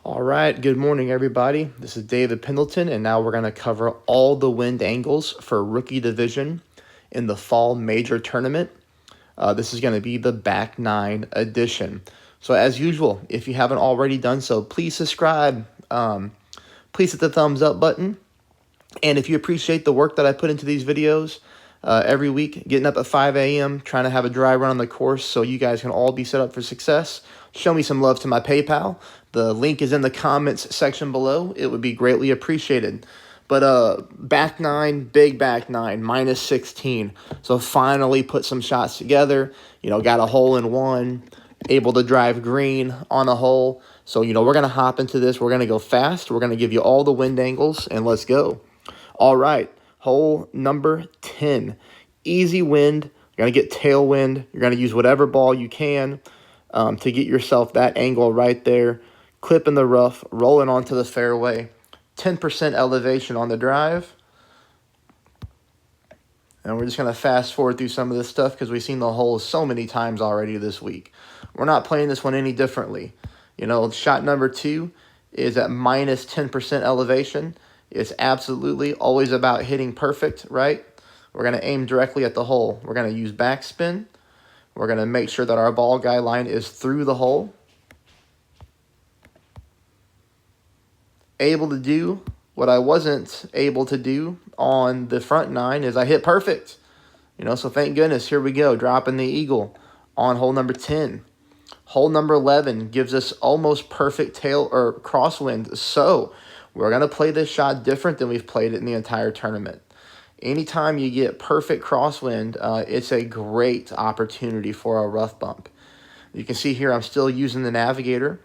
All right, good morning, everybody. This is David Pendleton, and now we're going to cover all the wind angles for Rookie Division in the Fall Major Tournament. This is going to be the Back 9 edition. So as usual, if you haven't already done so, please subscribe. Please hit the thumbs up button. And if you appreciate the work that I put into these videos every week, getting up at 5 a.m., trying to have a dry run on the course so you guys can all be set up for success, show me some love to my PayPal. The link is in the comments section below. It would be greatly appreciated. But back 9, big back 9, minus 16. So finally put some shots together. Got a hole in one, able to drive green on a hole. So, we're going to hop into this. We're going to go fast. We're going to give you all the wind angles, and let's go. All right, hole number 10. Easy wind. You're going to get tailwind. You're going to use whatever ball you can to get yourself that angle right there. Clip in the rough, rolling onto the fairway. 10% elevation on the drive. And we're just going to fast forward through some of this stuff because we've seen the hole so many times already this week. We're not playing this one any differently. Shot number 2 is at minus 10% elevation. It's absolutely always about hitting perfect, right? We're going to aim directly at the hole. We're going to use backspin. We're going to make sure that our ball guideline is through the hole. Able to do what I wasn't able to do on the front 9 is I hit perfect. So thank goodness. Here we go, dropping the eagle on hole number 10. Hole number 11 gives us almost perfect tail or crosswind. So we're going to play this shot different than we've played it in the entire tournament. Anytime you get perfect crosswind, it's a great opportunity for a rough bump. You can see here I'm still using the navigator.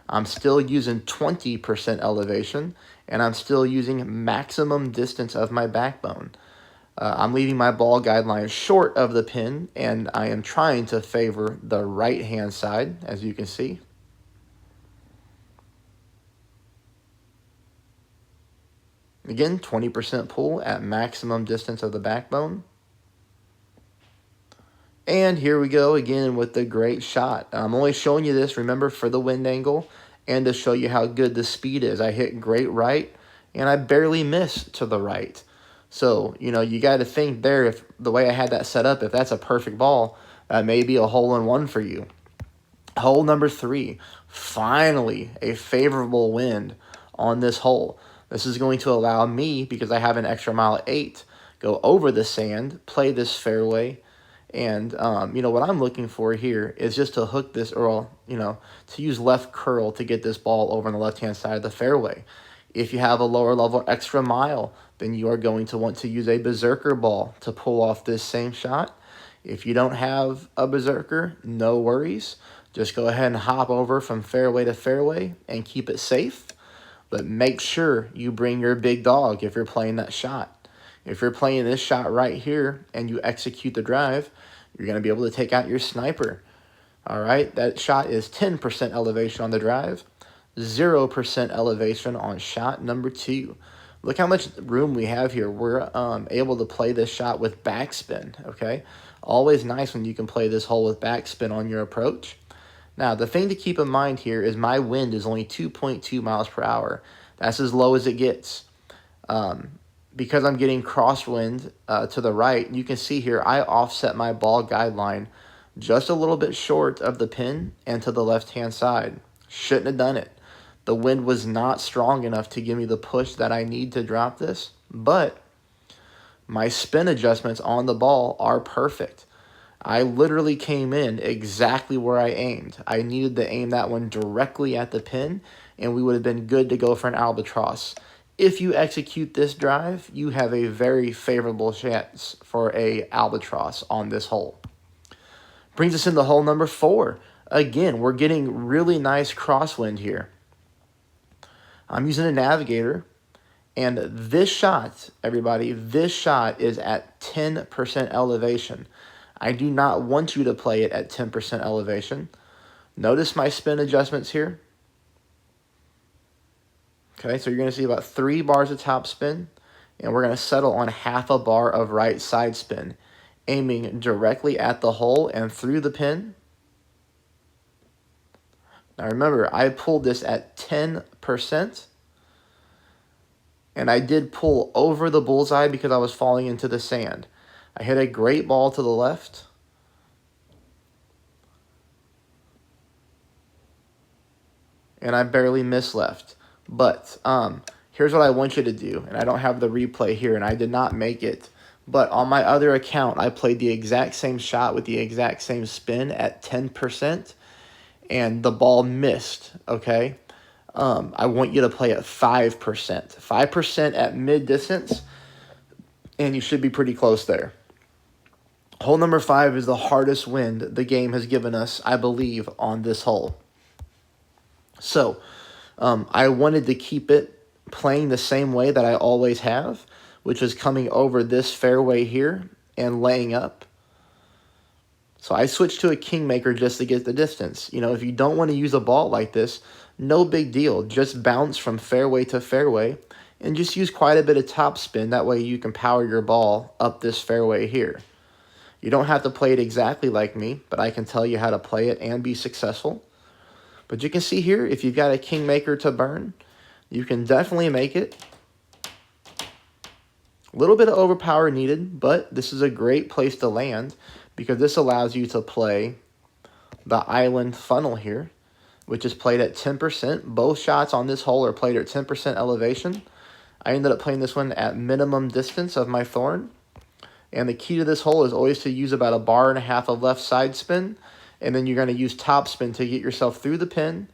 I'm still using 20% elevation, and I'm still using maximum distance of my backbone. I'm leaving my ball guideline short of the pin, and I am trying to favor the right-hand side, as you can see. Again, 20% pull at maximum distance of the backbone. And here we go again with the great shot. I'm only showing you this, remember, for the wind angle and to show you how good the speed is. I hit great right, and I barely miss to the right. So, you got to think there, if the way I had that set up, if that's a perfect ball, that may be a hole-in-one for you. Hole number 3, finally a favorable wind on this hole. This is going to allow me, because I have an extra mile at 8, go over the sand, play this fairway, and, what I'm looking for here is just to hook this, or, to use left curl to get this ball over on the left-hand side of the fairway. If you have a lower level extra mile, then you are going to want to use a berserker ball to pull off this same shot. If you don't have a berserker, no worries. Just go ahead and hop over from fairway to fairway and keep it safe. But make sure you bring your big dog if you're playing that shot. If you're playing this shot right here and you execute the drive, you're going to be able to take out your sniper. All right, that shot is 10% elevation on the drive, 0% elevation on shot number 2. Look how much room we have here. We're able to play this shot with backspin, okay? Always nice when you can play this hole with backspin on your approach. Now, the thing to keep in mind here is my wind is only 2.2 miles per hour. That's as low as it gets. Because I'm getting crosswind to the right, you can see here I offset my ball guideline just a little bit short of the pin and to the left-hand side. Shouldn't have done it. The wind was not strong enough to give me the push that I need to drop this, but my spin adjustments on the ball are perfect. I literally came in exactly where I aimed. I needed to aim that one directly at the pin, and we would have been good to go for an albatross. If you execute this drive, you have a very favorable chance for a albatross on this hole. Brings us into hole number 4. Again, we're getting really nice crosswind here. I'm using a navigator, and this shot, everybody, this shot is at 10% elevation. I do not want you to play it at 10% elevation. Notice my spin adjustments here. Okay, so you're going to see about 3 bars of top spin, and we're going to settle on half a bar of right side spin, aiming directly at the hole and through the pin. Now remember, I pulled this at 10%, and I did pull over the bullseye because I was falling into the sand. I hit a great ball to the left. And I barely missed left. But here's what I want you to do. And I don't have the replay here, and I did not make it. But on my other account, I played the exact same shot with the exact same spin at 10%, and the ball missed, okay? I want you to play at 5%. 5% at mid-distance, and you should be pretty close there. Hole number 5 is the hardest wind the game has given us, I believe, on this hole. So I wanted to keep it playing the same way that I always have, which is coming over this fairway here and laying up. So I switched to a kingmaker just to get the distance. You know, if you don't want to use a ball like this, no big deal. Just bounce from fairway to fairway and just use quite a bit of topspin. That way you can power your ball up this fairway here. You don't have to play it exactly like me, but I can tell you how to play it and be successful. But you can see here, if you've got a kingmaker to burn, you can definitely make it. A little bit of overpower needed, but this is a great place to land because this allows you to play the island funnel here, which is played at 10%. Both shots on this hole are played at 10% elevation. I ended up playing this one at minimum distance of my thorn. And the key to this hole is always to use about 1.5 bars of left side spin. And then you're going to use top spin to get yourself through the pin.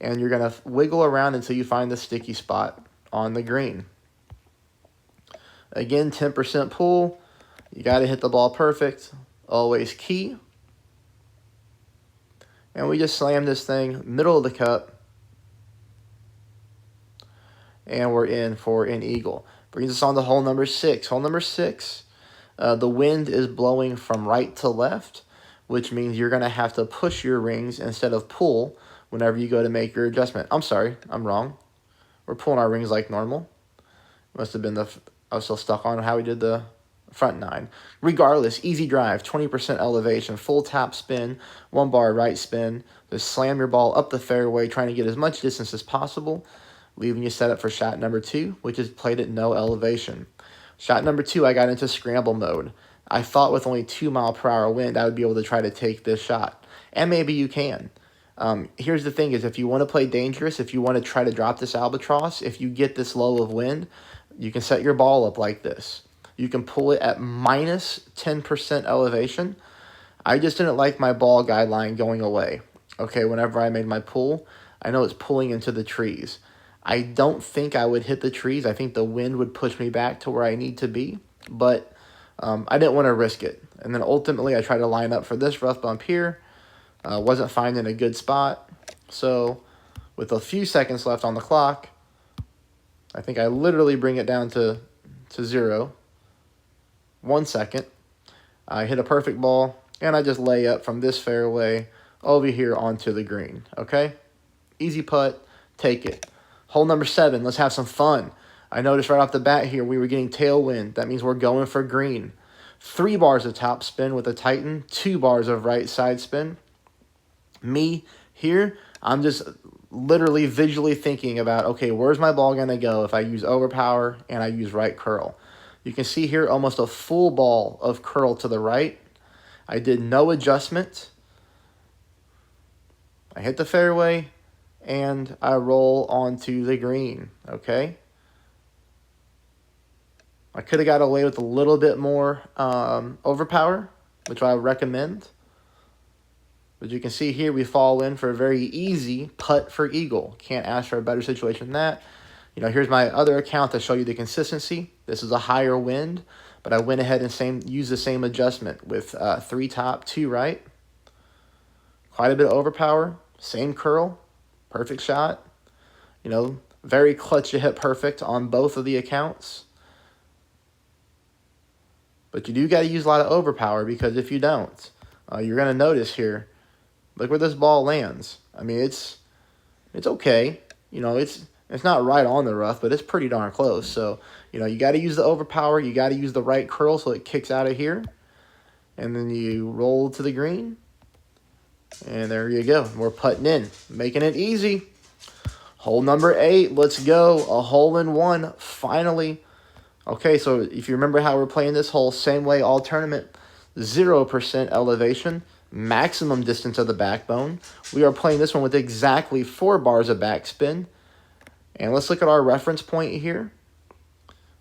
And you're going to wiggle around until you find the sticky spot on the green. Again, 10% pull. You got to hit the ball perfect. Always key. And we just slam this thing middle of the cup. And we're in for an eagle. Brings us on to hole number 6. Hole number 6, the wind is blowing from right to left, which means you're going to have to push your rings instead of pull whenever you go to make your adjustment. I'm sorry, I'm wrong. We're pulling our rings like normal. Must have been I was still stuck on how we did the front 9. Regardless, easy drive, 20% elevation, full tap spin, 1 bar right spin. Just slam your ball up the fairway, trying to get as much distance as possible, leaving you set up for shot number 2, which is played at no elevation. Shot number 2, I got into scramble mode. I thought with only 2-mile-per-hour wind, I would be able to try to take this shot. And maybe you can. Here's the thing is, if you want to play dangerous, if you want to try to drop this albatross, if you get this low of wind, you can set your ball up like this. You can pull it at minus 10% elevation. I just didn't like my ball guideline going away. Okay, whenever I made my pull, I know it's pulling into the trees. I don't think I would hit the trees. I think the wind would push me back to where I need to be, but I didn't want to risk it. And then ultimately I tried to line up for this rough bump here. Wasn't finding a good spot. So with a few seconds left on the clock, I think I literally bring it down to 0. 1 second. I hit a perfect ball, and I just lay up from this fairway over here onto the green. Okay? Easy putt. Take it. Hole number 7. Let's have some fun. I noticed right off the bat here we were getting tailwind. That means we're going for green. 3 bars of top spin with a Titan. 2 bars of right side spin. Me here, I'm just literally visually thinking about, okay, where's my ball going to go if I use overpower and I use right curl? You can see here almost a full ball of curl to the right. I did no adjustment. I hit the fairway, and I roll onto the green, okay? I could have got away with a little bit more overpower, which I would recommend. But you can see here we fall in for a very easy putt for eagle. Can't ask for a better situation than that. You know, here's my other account to show you the consistency. This is a higher wind, but I went ahead and used the same adjustment with 3 top, 2 right. Quite a bit of overpower, same curl, perfect shot. You know, very clutch to hit perfect on both of the accounts. But you do got to use a lot of overpower, because if you don't, you're going to notice here, look where this ball lands. I mean, it's okay. You know, it's not right on the rough, but it's pretty darn close. So, you know, you got to use the overpower. You got to use the right curl so it kicks out of here. And then you roll to the green. And there you go. We're putting in, making it easy. Hole number 8, let's go. A hole-in-one, finally. Okay, so if you remember how we're playing this hole, same way all tournament, 0% elevation, maximum distance of the backbone. We are playing this one with exactly 4 bars of backspin. And let's look at our reference point here.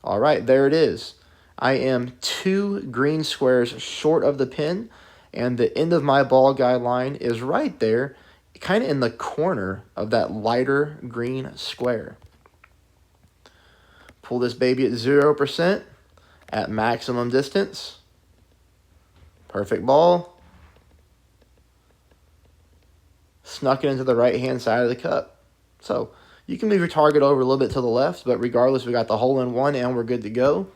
All right, there it is. I am 2 green squares short of the pin, and the end of my ball guide line is right there, kind of in the corner of that lighter green square. Pull this baby at 0% at maximum distance. Perfect ball. Snuck it into the right-hand side of the cup. So you can move your target over a little bit to the left, but regardless, we got the hole-in-one and we're good to go.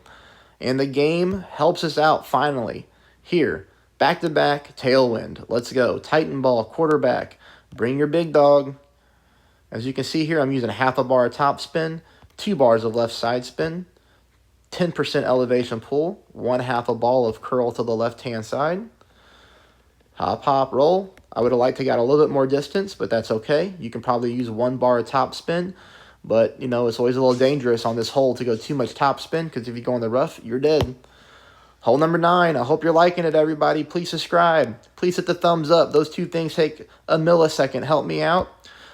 And the game helps us out finally. Here, back-to-back tailwind. Let's go. Titan ball, quarterback. Bring your big dog. As you can see here, I'm using half a bar of top spin, 2 bars of left side spin, 10% elevation pull, 1/2 a ball of curl to the left-hand side. Hop, hop, roll. I would have liked to get a little bit more distance, but that's okay. You can probably use 1 bar of top spin, but, you know, it's always a little dangerous on this hole to go too much top spin, because if you go in the rough, you're dead. Hole number 9. I hope you're liking it, everybody. Please subscribe. Please hit the thumbs up. Those 2 things take a millisecond. Help me out.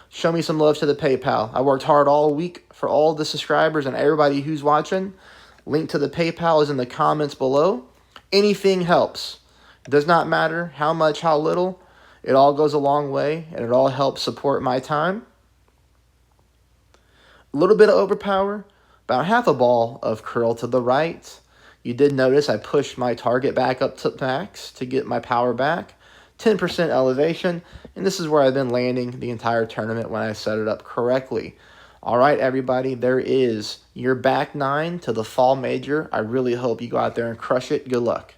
Show me some love to the PayPal. I worked hard all week for all the subscribers and everybody who's watching. Link to the PayPal is in the comments below. Anything helps. It does not matter how much, how little. It all goes a long way, and it all helps support my time. A little bit of overpower, about half a ball of curl to the right. You did notice I pushed my target back up to max to get my power back. 10% elevation, and this is where I've been landing the entire tournament when I set it up correctly. All right, everybody, there is your back 9 to the fall major. I really hope you go out there and crush it. Good luck.